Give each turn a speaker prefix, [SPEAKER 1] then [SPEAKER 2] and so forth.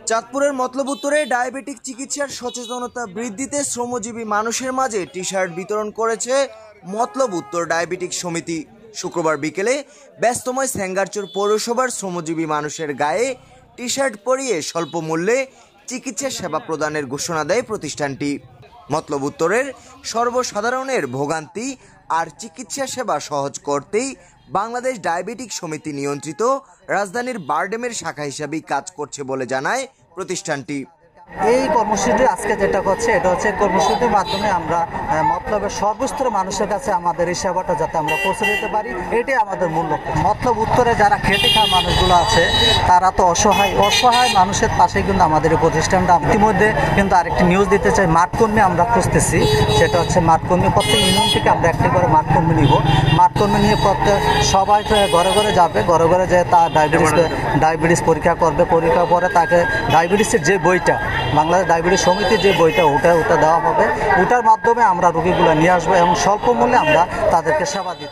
[SPEAKER 1] চাঁদপুরের মতলব উত্তরে ডায়াবেটিক চিকিৎসার সচেতনতা বৃদ্ধিতে শ্রমজীবী মানুষের মাঝে টি শার্ট বিতরণ করেছে মতলব উত্তর ডায়াবেটিক সমিতি। শুক্রবার বিকেলে ব্যস্তময় সেঙ্গারচর পৌরসভার শ্রমজীবী মানুষের গায়ে টি শার্ট পরিয়ে স্বল্প মূল্যে চিকিৎসা সেবা প্রদানের ঘোষণা দেয় প্রতিষ্ঠানটি। মতলব উত্তরের সর্বসাধারণের ভোগান্তি আর চিকিৎসা সেবা সহজ করতেই বাংলাদেশ ডায়াবেটিক সমিতি নিয়ন্ত্রিত রাজধানীর বারডেমের শাখা হিসাবেই কাজ করছে বলে জানায় প্রতিষ্ঠানটি।
[SPEAKER 2] এই কর্মসূচিটি আজকে যেটা করছে এটা হচ্ছে কর্মসূচির মাধ্যমে আমরা মতলবের সর্বস্তরের মানুষের কাছে আমাদের এই সেবাটা যাতে আমরা পৌঁছে দিতে পারি, এটাই আমাদের মূল লক্ষ্য। মতলব উত্তরে যারা খেটে খাওয়া মানুষগুলো আছে তারা তো অসহায় মানুষের পাশে কিন্তু আমাদের এই প্রতিষ্ঠানটা। ইতিমধ্যে কিন্তু আরেকটি নিউজ দিতে চাই, মাঠকর্মী আমরা খুঁজতেছি। সেটা হচ্ছে মাঠকর্মী, প্রত্যেক ইউনিয়ন থেকে আমরা একটি করে মাঠকর্মী নিব। মাঠকর্মী নিয়ে প্রত্যেক সবাই ঘরে ঘরে যাবে, ঘরে ঘরে যেয়ে তার ডায়াবেটিস পরীক্ষা করবে। পরীক্ষার পরে তাকে ডায়াবেটিসের যে বইটা, বাংলাদেশ ডায়াবেটিস সমিতির যে বইটা ওটা দেওয়া হবে। ওটার মাধ্যমে আমরা রোগীগুলো নিয়ে আসবো এবং স্বল্প মূল্যে আমরা তাদেরকে সেবা দিব।